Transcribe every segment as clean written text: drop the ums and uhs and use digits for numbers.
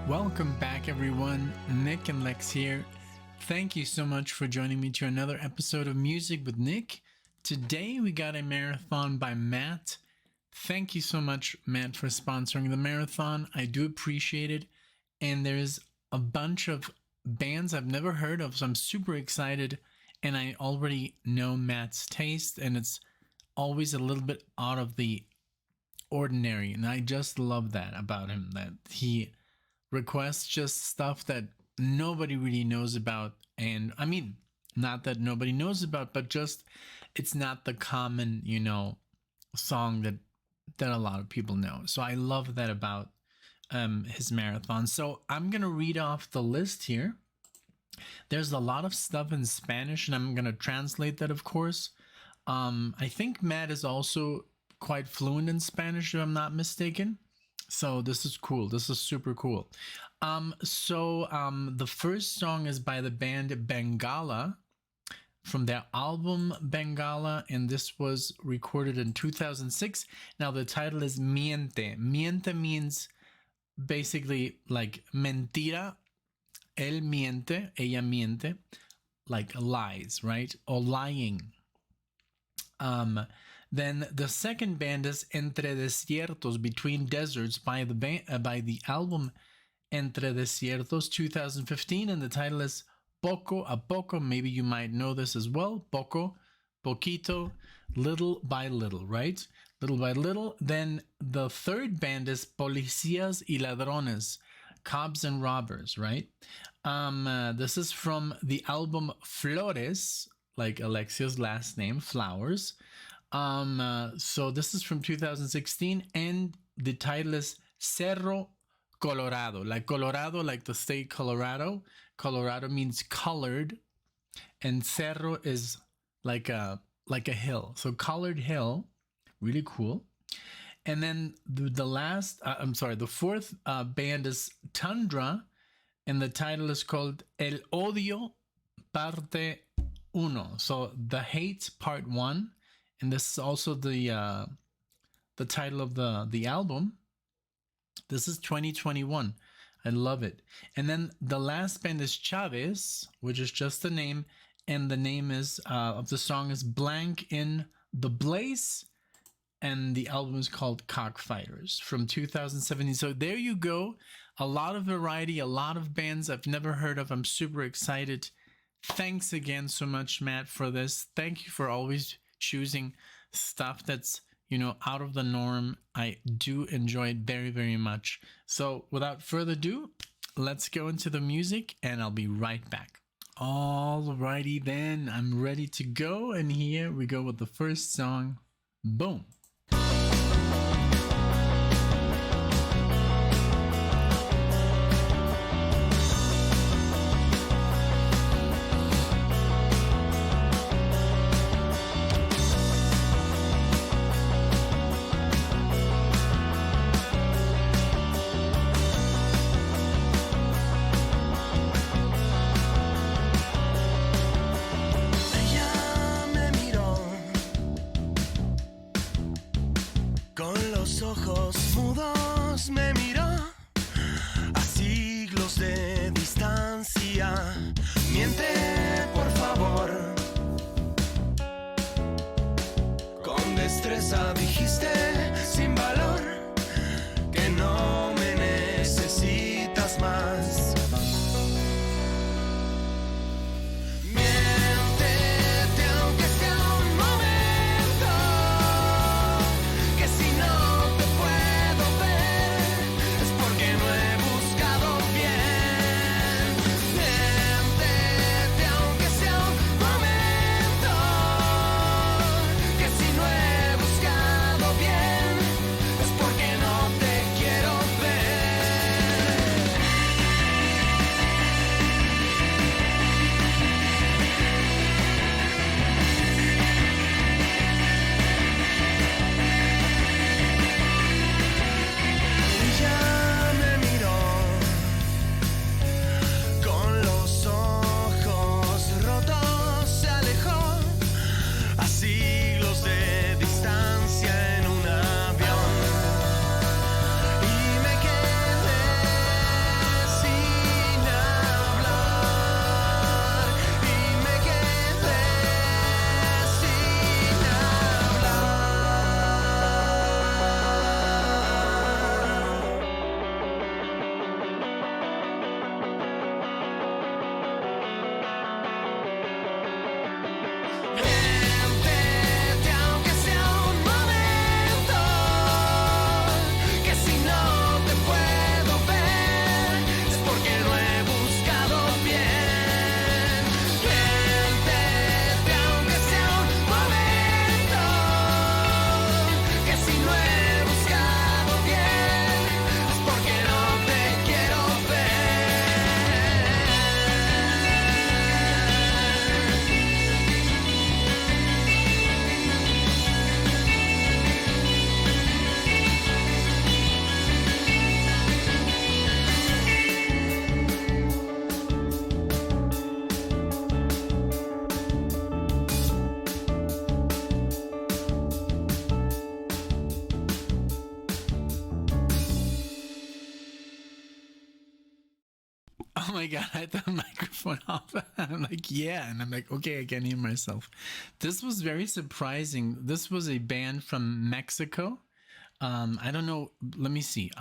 Welcome back, everyone. NicknLex here. Thank you so much for joining me to another episode of Music with Nick. Today we got a marathon by Matt. Thank you so much, Matt, for sponsoring the marathon. I do appreciate it. And there's a bunch of bands I've never heard of, so I'm super excited. And I already know Matt's taste, and it's always a little bit out of the ordinary. And I just love that about him, that he requests just stuff that nobody really knows about. And I mean, not that nobody knows about, but just it's not the common, song that a lot of people know. So I love that about his marathon. So I'm gonna read off the list here. There's a lot of stuff in Spanish, and I'm gonna translate that, of course. I think Matt is also quite fluent in Spanish, if I'm not mistaken. So this is cool. This is super cool. The first song is by the band Bengala from their album Bengala, and this was recorded in 2006. Now the title is Miente. Miente means basically like mentira. Él miente, ella miente, like lies, right? Or lying. Then the second band is Entre Desiertos, Between Deserts, by the album Entre Desiertos 2015, and the title is Poco a Poco. Maybe you might know this as well. Poco, poquito, little by little, right? Little by little. Then the third band is Policias y Ladrones, Cops and Robbers, right? This is from the album Flores, like Alexia's last name, Flowers. So this is from 2016, and the title is Cerro, Colorado. Like Colorado, like the state Colorado. Colorado means colored, and Cerro is like a hill. So colored hill, really cool. And then the fourth band is Tourndra, and the title is called El Odio, parte uno. So the hate, part 1. And this is also the title of the album. This is 2021. I love it. And then the last band is Chavez, which is just the name. And the name is of the song is Blank in the Blaze. And the album is called Cockfighters from 2017. So there you go. A lot of variety, a lot of bands I've never heard of. I'm super excited. Thanks again so much, Matt, for this. Thank you for always choosing stuff that's out of the norm. I do enjoy it very, very much. So without further ado, let's go into the music, and I'll be right back. Alrighty then, I'm ready to go, and here we go with the first song. Boom. Ojos mudos me miró a siglos de distancia. Miente, por favor. Con destreza dijiste, sin valor, que no me necesitas más. Buscado my god, I had the microphone off. I'm like, yeah, and I'm like, okay, I can't hear myself. This was very surprising. This was a band from Mexico. I don't know. Let me see.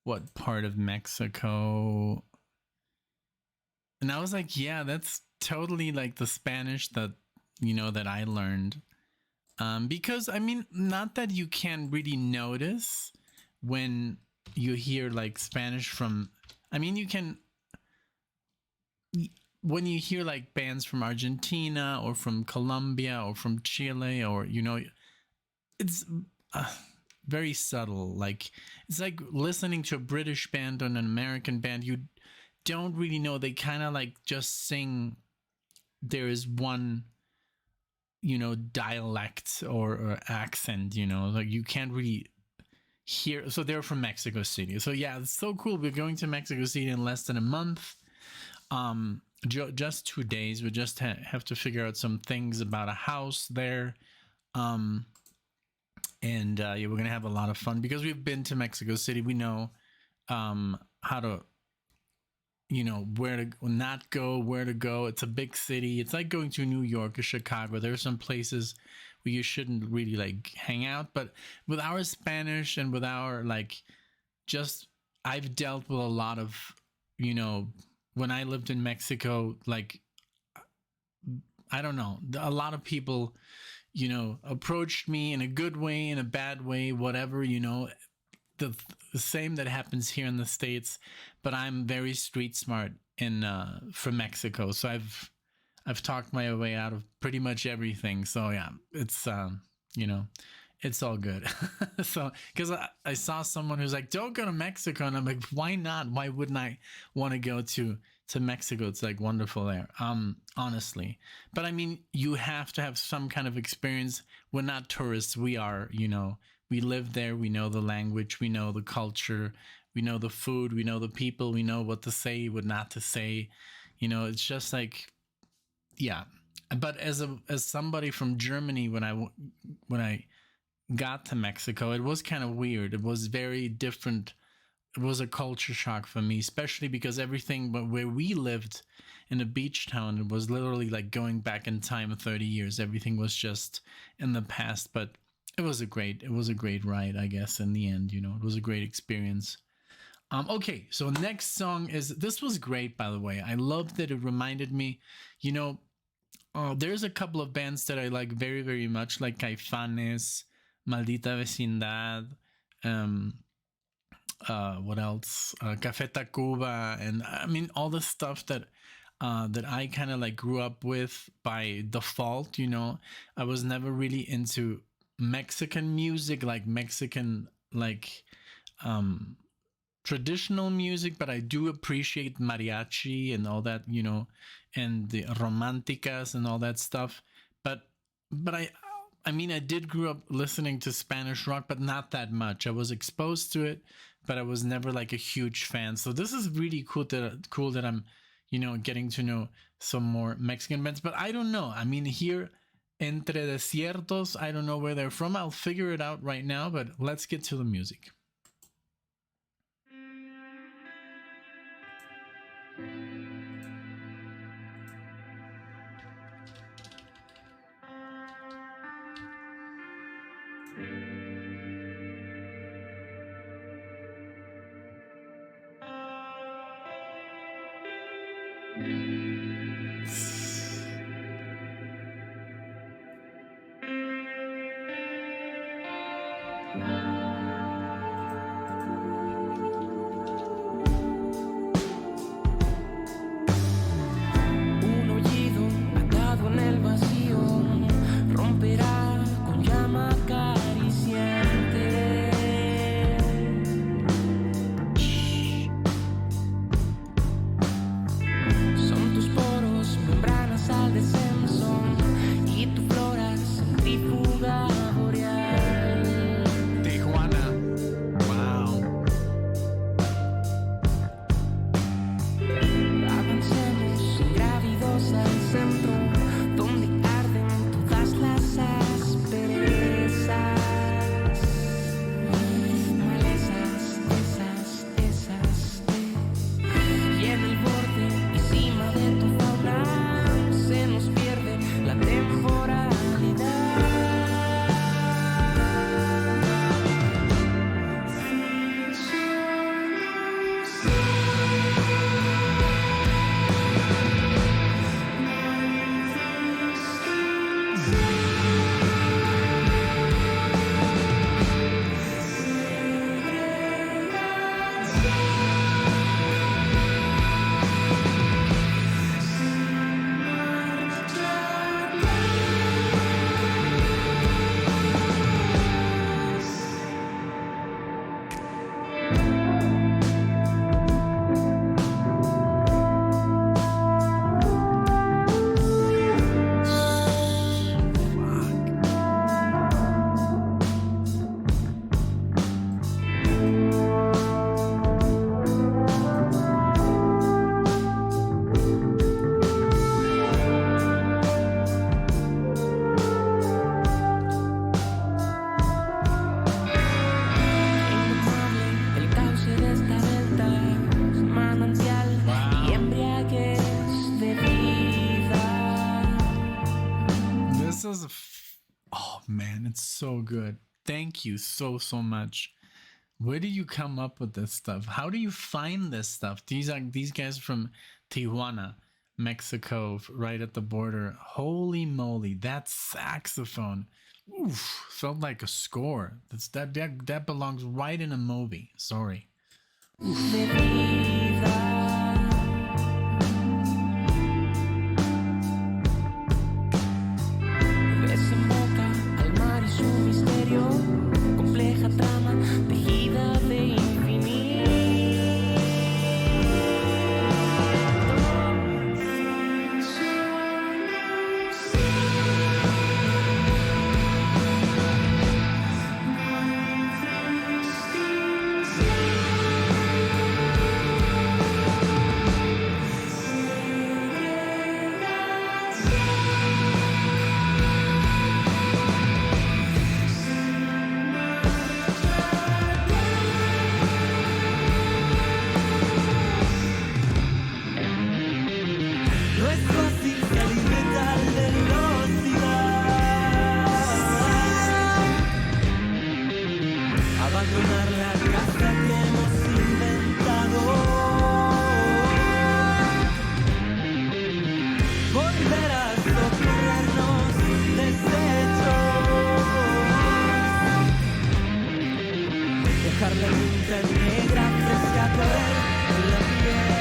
What part of Mexico? And I was like, yeah, that's totally like the Spanish that that I learned. Because I mean, not that you can't really notice when you hear like Spanish from, I mean, you can, when you hear like bands from Argentina or from Colombia or from Chile, or it's very subtle. Like, it's like listening to a British band or an American band. You don't really know. They kind of like just sing. There is one dialect or accent, like you can't really hear. So they're from Mexico City. So yeah, it's so cool. We're going to Mexico City in less than a month. Just 2 days. We just have to figure out some things about a house there. And yeah, we're gonna have a lot of fun because we've been to Mexico City. We know how to, where to not go, where to go. It's a big city. It's like going to New York or Chicago. There are some places where you shouldn't really like hang out. But with our Spanish and with our I've dealt with a lot of, when I lived in Mexico, like, I don't know, a lot of people, approached me in a good way, in a bad way, whatever, the same that happens here in the States, but I'm very street smart from Mexico. So I've talked my way out of pretty much everything. So yeah, it's, it's all good. So, because I saw someone who's like, don't go to Mexico. And I'm like, why not? Why wouldn't I want to go to Mexico? It's like wonderful there, honestly. But I mean, you have to have some kind of experience. We're not tourists. We are, we live there. We know the language. We know the culture. We know the food. We know the people. We know what to say, what not to say. It's just like, yeah. But as somebody from Germany, when I got to Mexico, it was kind of weird. It was very different. It was a culture shock for me, especially because everything where we lived in a beach town, it was literally like going back in time 30 years. Everything was just in the past, but it was a great ride, I guess, in the end. It was a great experience. Okay, so next song this was great, by the way. I loved that. It reminded me, there's a couple of bands that I like very, very much, like Caifanes, Maldita Vecindad, what else? Café Tacuba, and I mean all the stuff that I kind of like grew up with by default. I was never really into Mexican music, like Mexican traditional music, but I do appreciate mariachi and all that, and the romanticas and all that stuff. But I mean, I did grow up listening to Spanish rock, but not that much. I was exposed to it, but I was never like a huge fan. So this is really cool that I'm, getting to know some more Mexican bands. But I don't know. I mean, here, Entre Desiertos, I don't know where they're from. I'll figure it out right now, but let's get to the music. En el vacío romperá con llama acaricia. Oh man, it's so good. Thank you so much. Where do you come up with this stuff? How do you find this stuff? These guys from Tijuana, Mexico, right at the border. Holy moly, that saxophone. Oof, felt like a score. That belongs right in a movie. Sorry. Desemboca al mar y su misterio, compleja trama tejida de infinito. No es fácil salir de tal velocidad, abandonar la casa que hemos inventado, volver a socorrernos deshechos, dejar la tinta negra fresca correr en la piel.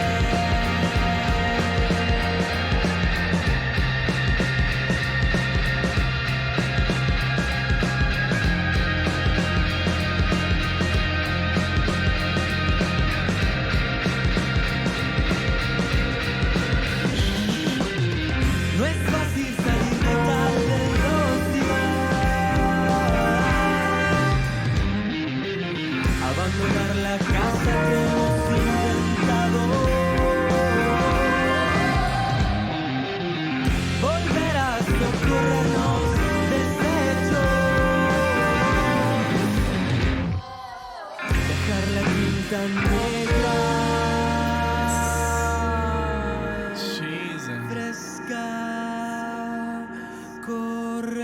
No es fácil salir de tal velocidad, abandonar la casa que hemos inventado, volver a socorrernos deshechos, dejar la tinta negra Jesus. fresca, correr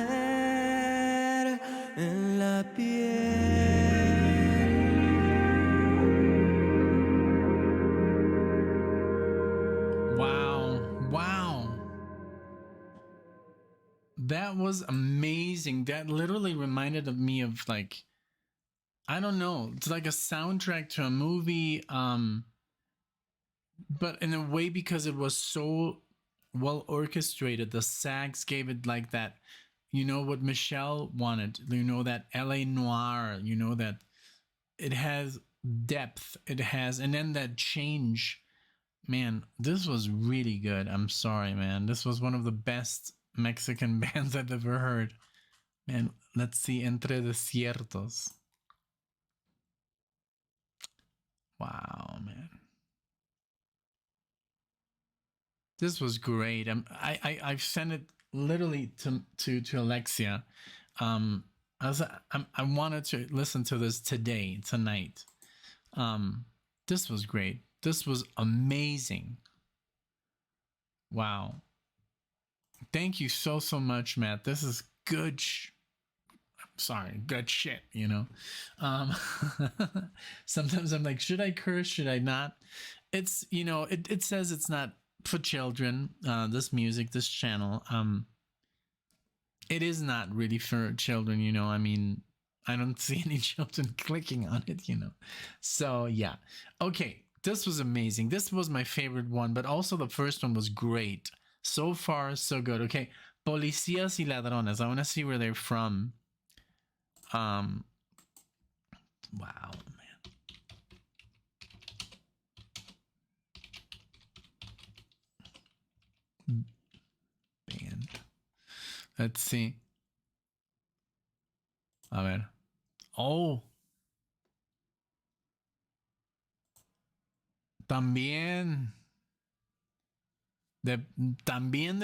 en la piel. Wow. That was amazing. That literally reminded of me of, like, I don't know, it's like a soundtrack to a movie, but in a way, because it was so well orchestrated, the sax gave it like that, you know, what Michelle wanted, you know, that LA noir, you know, that it has depth, it has, and then that change. Man, this was really good. I'm sorry, man. This was one of the best Mexican bands I've ever heard. Man, let's see, Entre Desiertos. Wow, man. This was great. I've sent it literally to Alexia. I wanted to listen to this tonight. This was great. This was amazing. Wow. Thank you so much, Matt. This is good. Good shit, you know. Sometimes I'm like, should I curse? Should I not? It's, you know, it says it's not for children, this music, this channel. It is not really for children, you know. I mean, I don't see any children clicking on it, you know. So yeah. Okay, this was amazing. This was my favorite one, but also the first one was great. So far, so good. Okay, Policias y Ladrones. I want to see where they're from. Wow, man. Band. Let's see. A ver. Oh. También de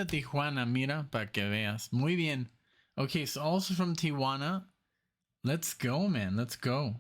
Tijuana, mira, para que veas. Muy bien. Okay, so also from Tijuana. Let's go, man. Let's go.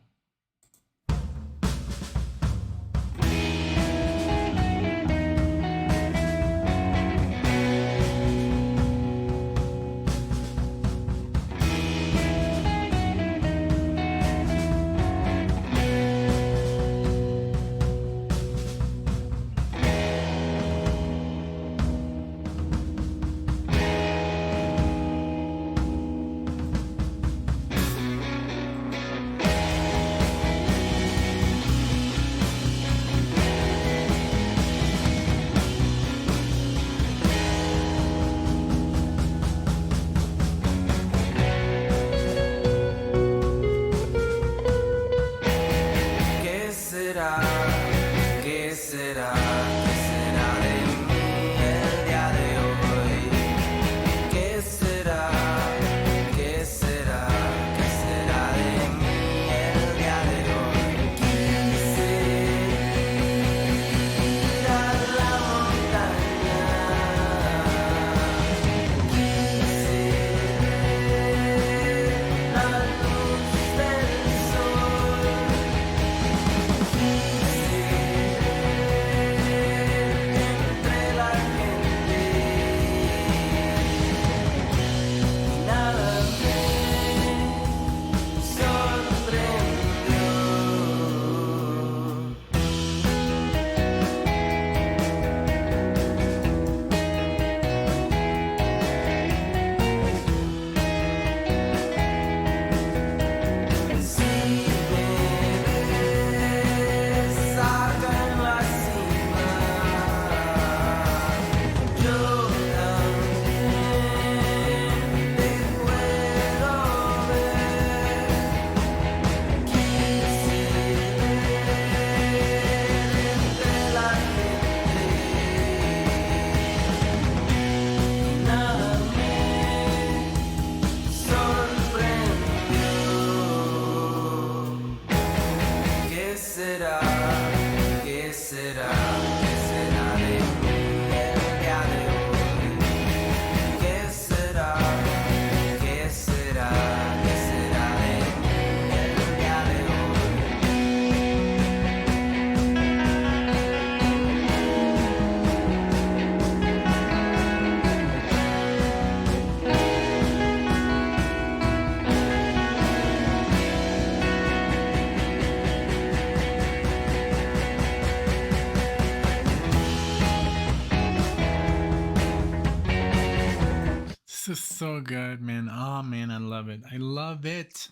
So good, man. Oh man, I love it. I love it.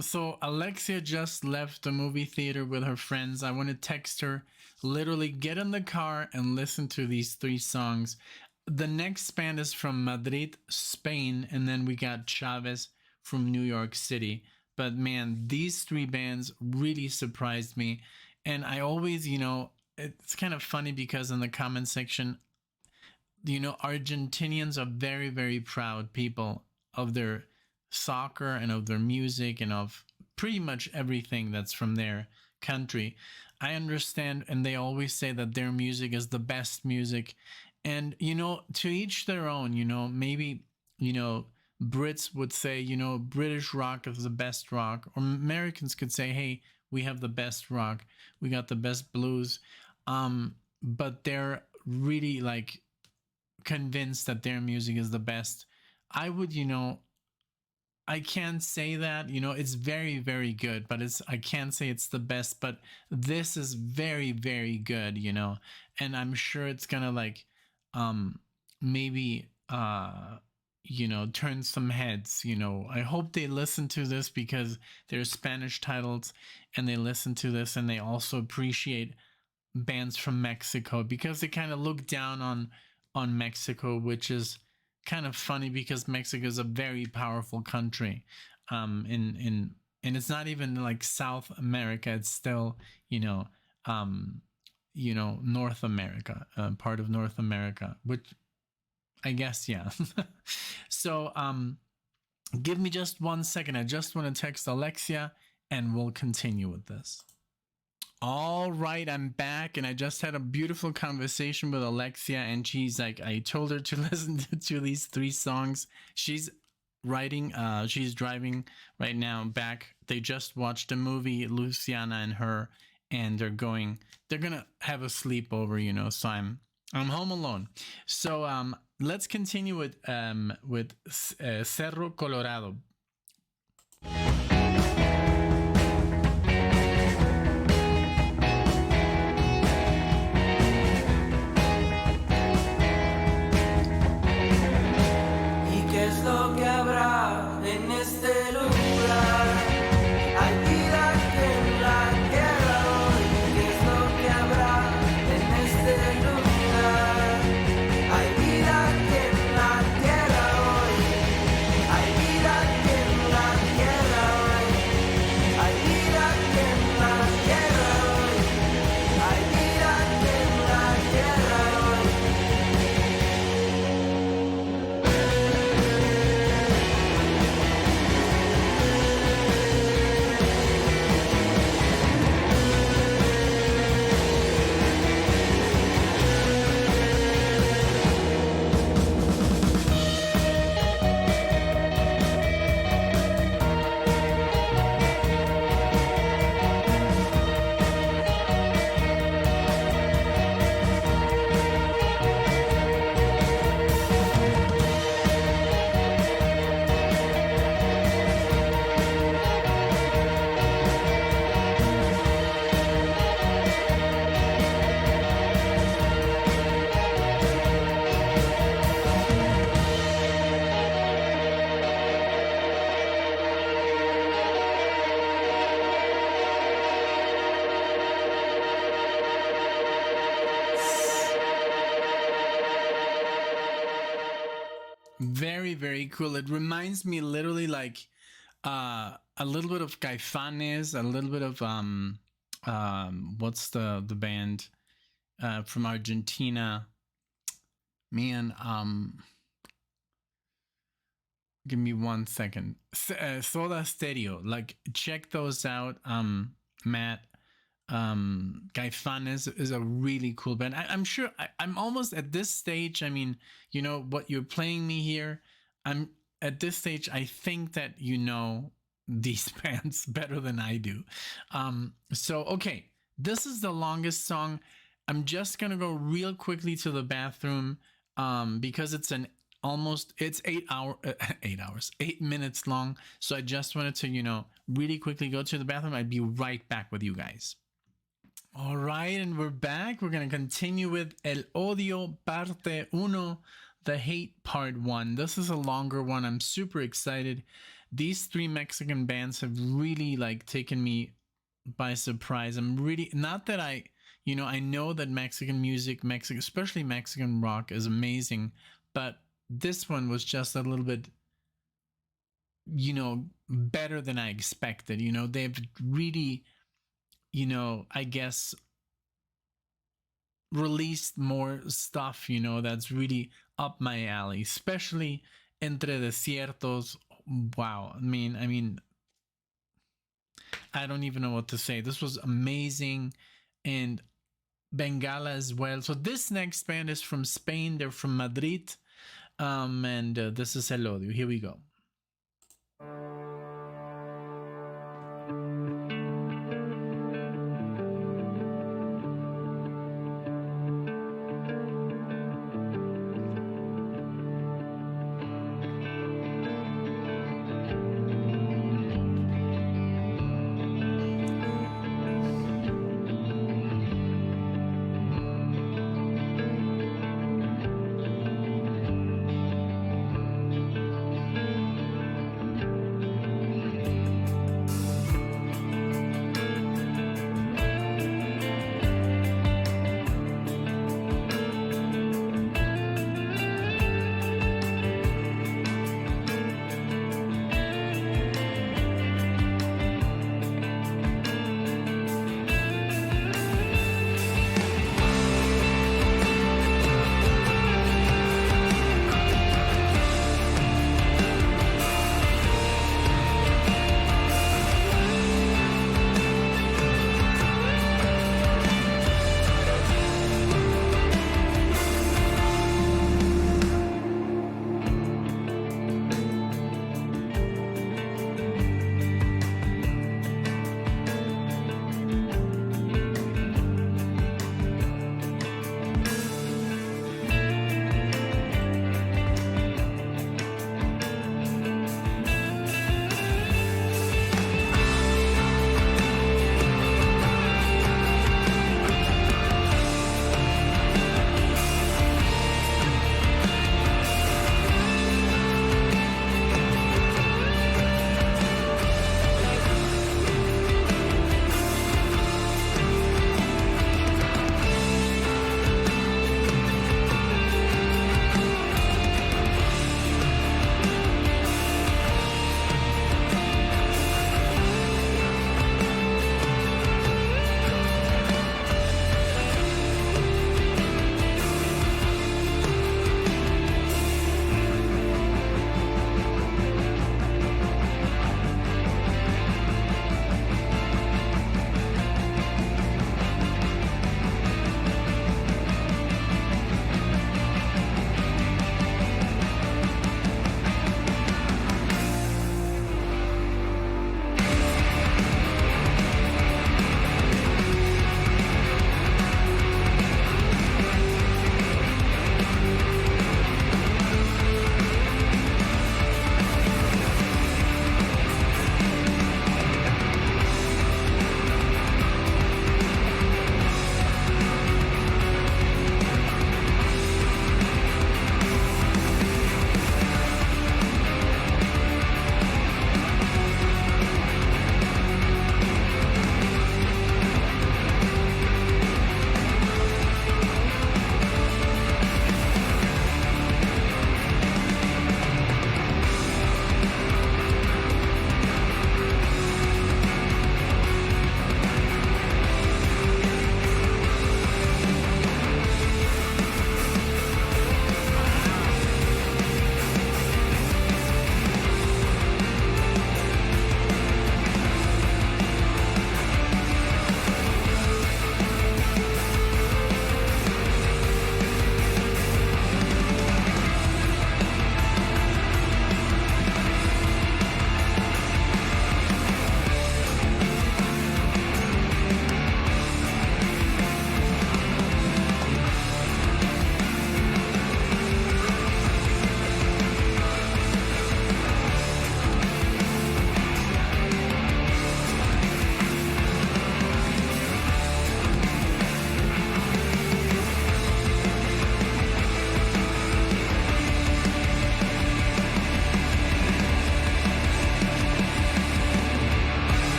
So Alexia just left the movie theater with her friends. I want to text her, literally get in the car and listen to these three songs. The next band is from Madrid, Spain, and then we got Chavez from New York City. But man, these three bands really surprised me. And I always, it's kind of funny because in the comment section, Argentinians are very, very proud people of their soccer and of their music and of pretty much everything that's from their country. I understand, and they always say that their music is the best music. And, to each their own, maybe, Brits would say, British rock is the best rock, or Americans could say, hey, we have the best rock, we got the best blues. But they're really like convinced that their music is the best. I would, I can't say that, it's very, very good, but I can't say it's the best, but this is very, very good, and I'm sure it's gonna like, maybe, turn some heads, I hope they listen to this because they're Spanish titles and they listen to this and they also appreciate bands from Mexico because they kind of look down on Mexico, which is kind of funny because Mexico is a very powerful country, and it's not even like South America, it's still North America, part of North America, which I guess, yeah. So give me just 1 second, I just want to text Alexia and we'll continue with this. All right, I'm back, and I just had a beautiful conversation with Alexia, and she's like, I told her to listen to these three songs. She's driving right now back. They just watched a movie, Luciana and her, and they're gonna have a sleepover, so I'm home alone. So let's continue with Cerro, Colorado. Lo que habrá en este lugar, hay vida que en la tierra hoy. ¿Qué es lo que habrá en este lugar? Hay vida que en la tierra hoy, hay vida que en la tierra hoy, hay vida que en la tierra hoy, hay vida que en la tierra hoy. Very, very cool. It reminds me literally like a little bit of Caifanes, a little bit of what's the band from Argentina? Man, give me 1 second. Soda Stereo. Like, check those out, Matt. Caifanes is a really cool band. I'm sure I'm almost at this stage. I mean, what you're playing me here. I'm at this stage. I think that these bands better than I do. So okay, this is the longest song. I'm just gonna go real quickly to the bathroom because it's 8 minutes long. So I just wanted to really quickly go to the bathroom. I'd be right back with you guys. All right, and we're back. We're going to continue with El Odio, parte 1 The Hate Part 1. This is a longer one. I'm super excited. These three Mexican bands have really like taken me by surprise. I'm really, not that I know that Mexican music, especially Mexican rock, is amazing, but this one was just a little bit, better than I expected. They've really, I guess, released more stuff, that's really up my alley, especially Entre Desiertos. Wow. I mean, I don't even know what to say. This was amazing. And Bengala as well. So this next band is from Spain. They're from Madrid. And this is El Odio. Here we go.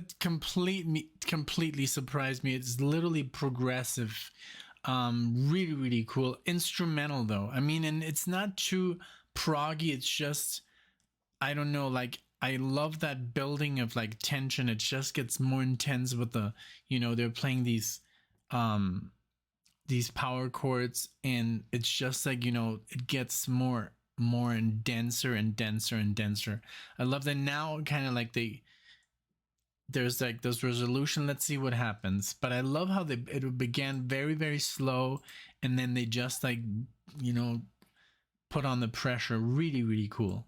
that completely surprised me. It's literally progressive. Really, really cool. Instrumental though. I mean, and it's not too proggy. It's just, I don't know, like I love that building of like tension. It just gets more intense with the, they're playing these power chords, and it's just like, it gets more and denser and denser and denser. I love that now, kind of like there's like this resolution. Let's see what happens. But I love how it began very, very slow, and then they just like, put on the pressure. Really, really cool.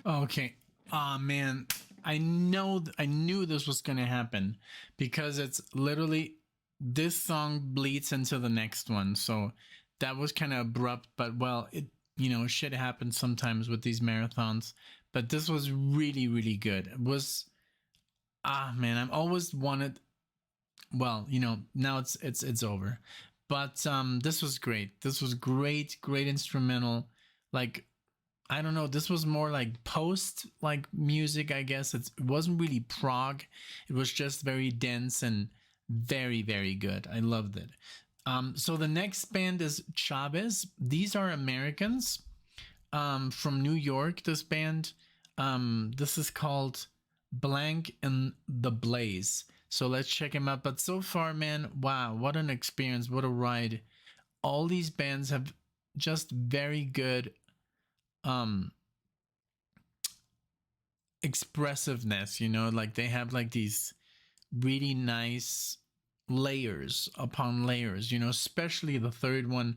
Okay. Oh man, I knew this was gonna happen, because it's literally, this song bleeds into the next one. So that was kind of abrupt, but well, it shit happens sometimes with these marathons. But this was really, really good. It was, man, I've always wanted, well, now it's over. But this was great. This was great instrumental. Like, I don't know, this was more like post like music, I guess. It wasn't really prog. It was just very dense and very, very good. I loved it. So the next band is Chavez. These are Americans from New York, this band. This is called Blank in the Blaze. So let's check him out. But so far, man, wow, what an experience. What a ride. All these bands have just very good expressiveness, like they have like these really nice layers upon layers, especially the third one.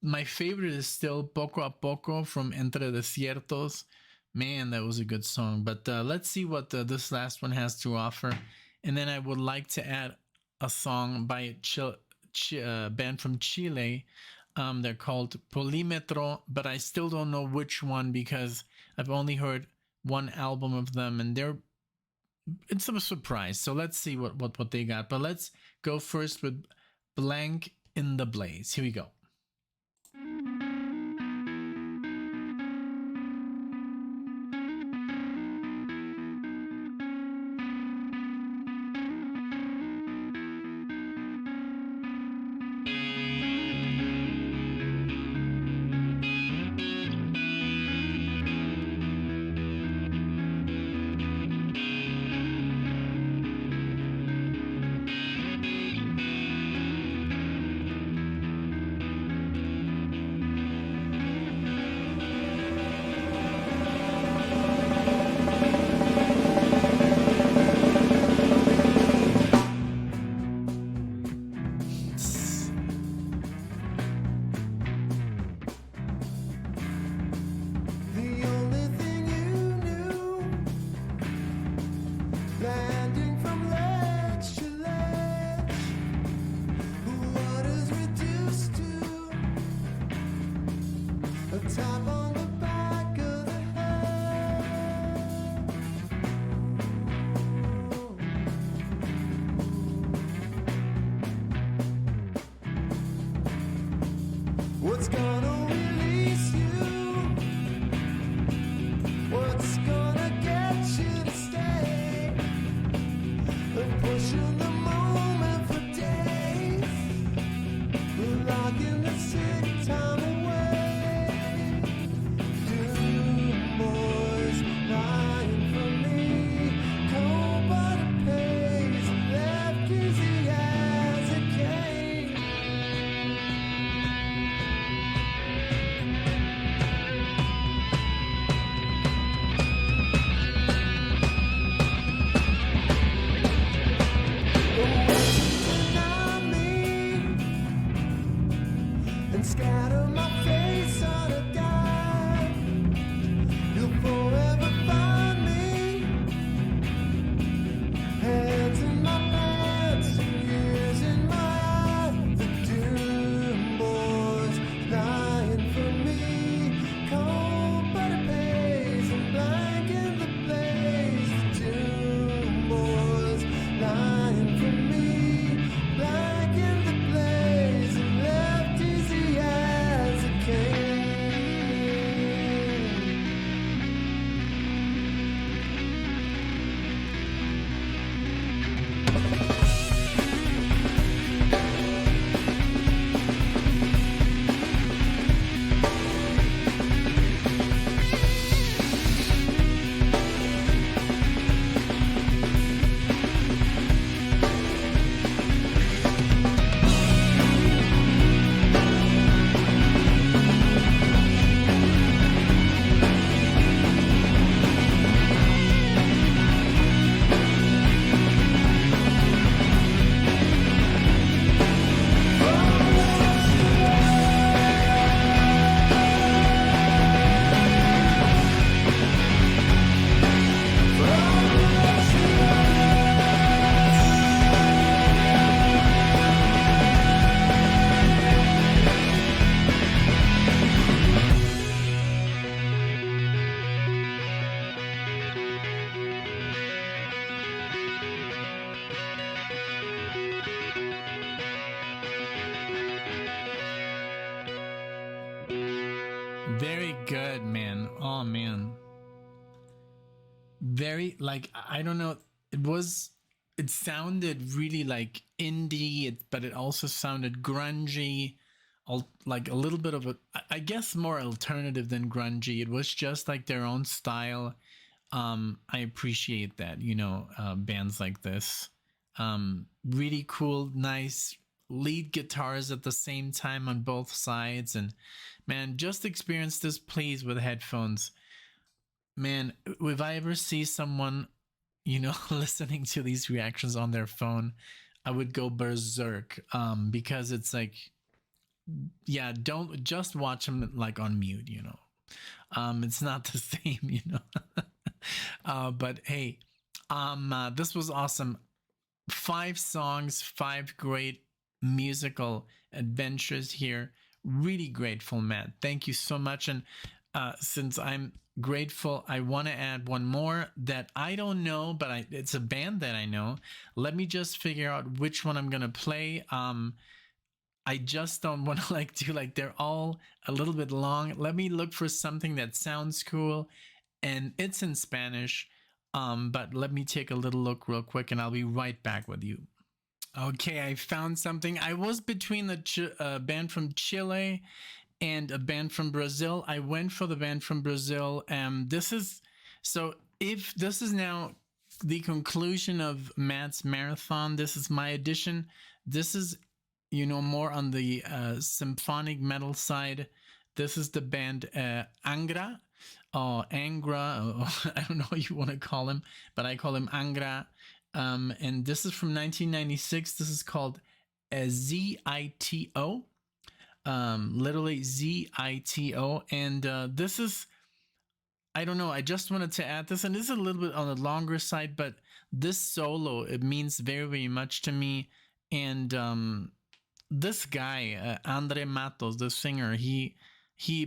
My favorite is still Poco a Poco from Entre Desiertos. Man, that was a good song. But let's see what this last one has to offer. And then I would like to add a song by a band from Chile. They're called Polímetro, but I still don't know which one because I've only heard one album of them, and it's a surprise. So let's see what they got. But let's go first with Blank in the Blaze. Here we go. What's gonna release you? What's gonna get you to stay? And pushing the moment for days. We're locking the sick time away. Doom boys lying for me. Cold by the pace, left easy as it came. And scatter my face on a guide. You'll forever find me. Hands in my pants, years in my eyes. The doom boys lying for me. Cold but it pays and blank in the place. The doom boys lying for me. Blank in the place and left easy as it came. Very good, man. Oh man. Very, like, I don't know. It sounded really like indie, but it also sounded grungy, like a little bit of I guess more alternative than grungy. It was just like their own style. I appreciate that, bands like this. Really cool, nice lead guitars at the same time on both sides. And man, just experience this please with headphones. Man, if I ever see someone, listening to these reactions on their phone, I would go berserk. Because it's like, yeah, don't just watch them like on mute, It's not the same, you know. But hey, this was awesome. 5 songs, 5 great musical adventures here. Really grateful, Matt. Thank you so much. And since I'm grateful, I want to add one more that I don't know, but it's a band that I know. Let me just figure out which one I'm gonna play. I just don't want to do they're all a little bit long. Let me look for something that sounds cool, and it's in Spanish. But let me take a little look real quick, and I'll be right back with you. Okay, I found something. I was between the band from Chile and a band from Brazil. I went for the band from Brazil. If this is now the conclusion of Matt's marathon, this is my edition. This is, more on the symphonic metal side. This is the band Angra, or Angra, I don't know what you want to call him, but I call him Angra. And this is from 1996. This is called ZITO. Literally ZITO. And this is, I don't know, I just wanted to add this, and this is a little bit on the longer side, but this solo, it means very, very much to me. And this guy, Andre Matos, the singer, he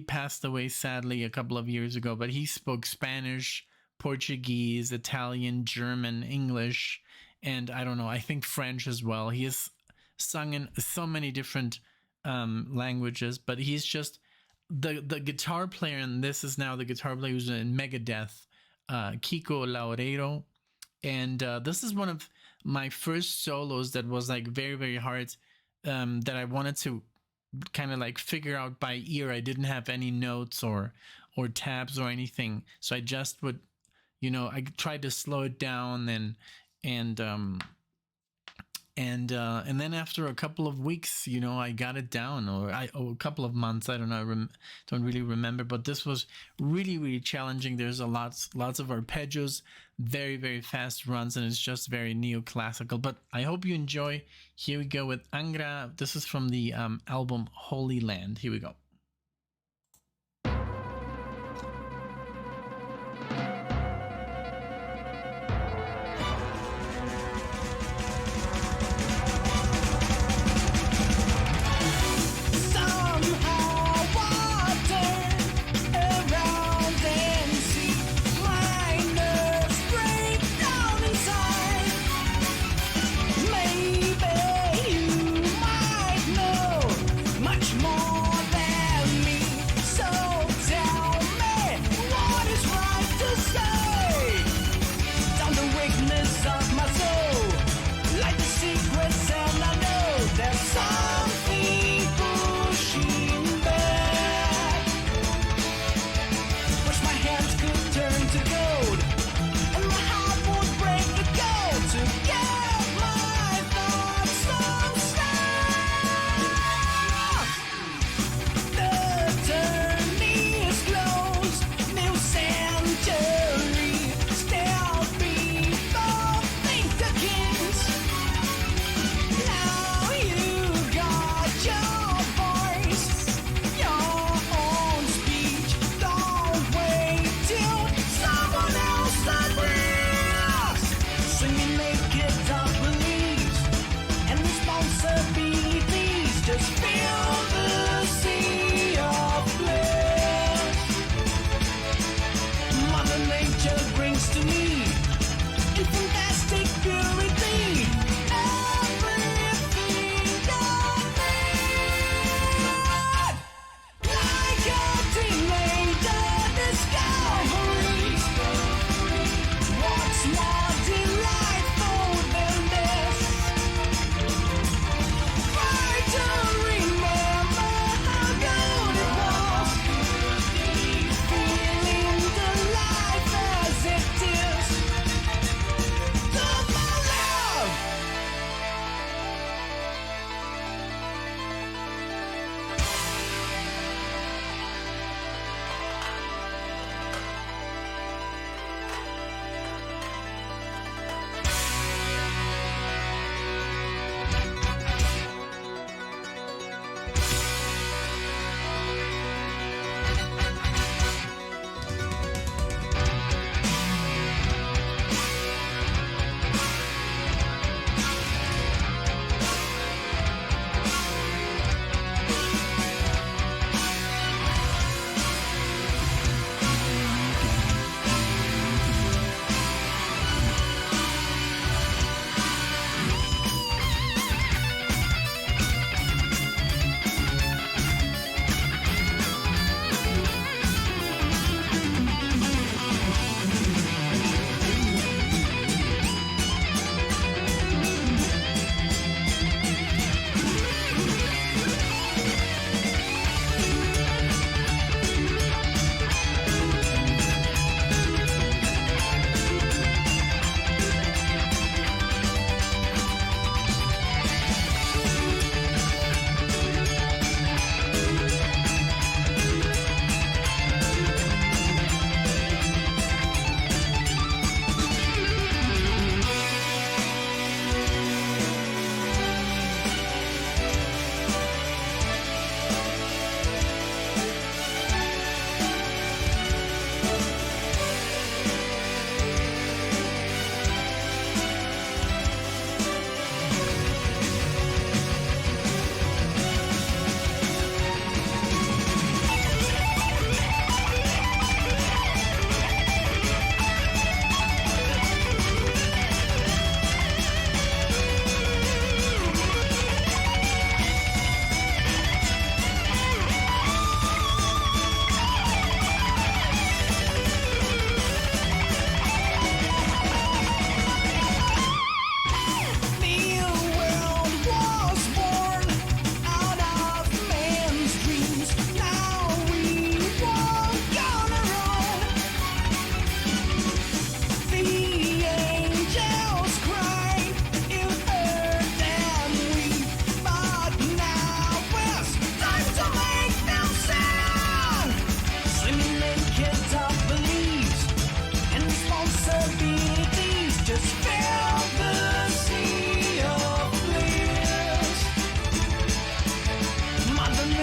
passed away sadly a couple of years ago, but he spoke Spanish, Portuguese, Italian, German, English, and I don't know, I think French as well. He has sung in so many different languages, but he's just the guitar player, and this is now the guitar player who's in Megadeth, Kiko Laureiro. And this is one of my first solos that was very, very hard, that I wanted to kind of figure out by ear. I didn't have any notes or tabs or anything, so I just would, I tried to slow it down, and then after a couple of weeks, I got it down, or a couple of months, I don't know, don't really remember, but this was really, really challenging. There's lots of arpeggios, very, very fast runs, and it's just very neoclassical, but I hope you enjoy. Here we go with Angra. This is from the album Holy Land. Here we go. Much more than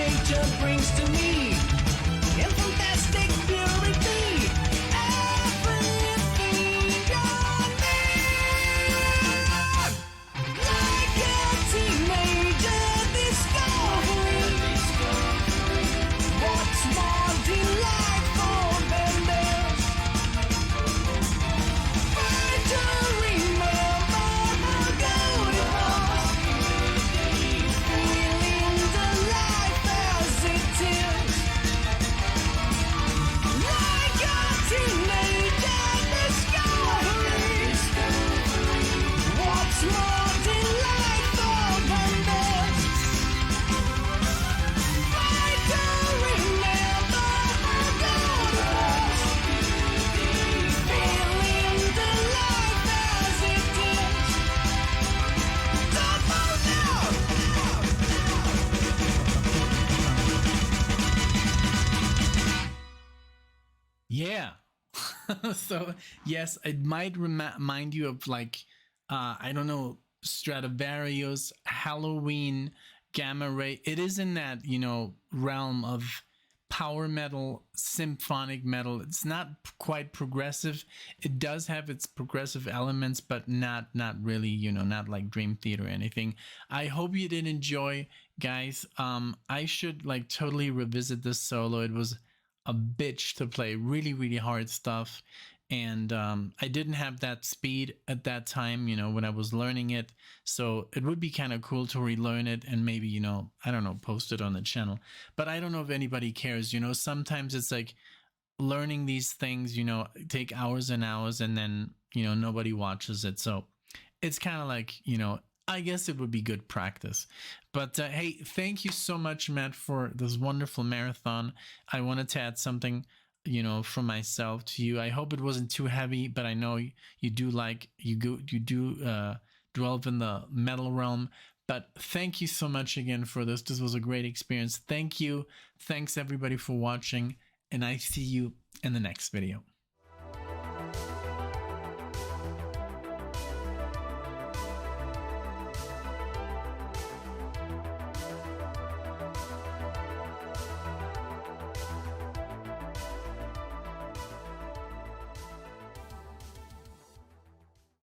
nature brings to me in fantastic purity. Everything on me. Like a teenager discovering what's more delightful than this. Try to remember how good it was, feeling the life as it is. Like a teenager discovering what's more delightful than this. Try to remember how good it was, feeling the life as it is. Don't fall down. Yeah. So yes, it might remind you of like I don't know, Stradivarius, Halloween, Gamma Ray. It is in that, you know, realm of power metal, symphonic metal. It's not quite progressive. It does have its progressive elements, but not really, you know, not like Dream Theater or anything. I hope you did enjoy, guys. I should like totally revisit this solo. It was a bitch to play, really hard stuff. And I didn't have that speed at that time, you know, when I was learning it. So it would be kind of cool to relearn it and maybe, you know, I don't know, post it on the channel. But I don't know if anybody cares, you know. Sometimes it's like learning these things, you know, take hours and hours and then, you know, nobody watches it. So it's kind of like, you know, I guess it would be good practice. But hey, thank you so much, Matt, for this wonderful marathon. I wanted to add something, you know, from myself to you. I hope it wasn't too heavy, but I know you do like, you do dwell in the metal realm. But thank you so much again for this. This was a great experience. Thank you. Thanks everybody for watching, and I see you in the next video.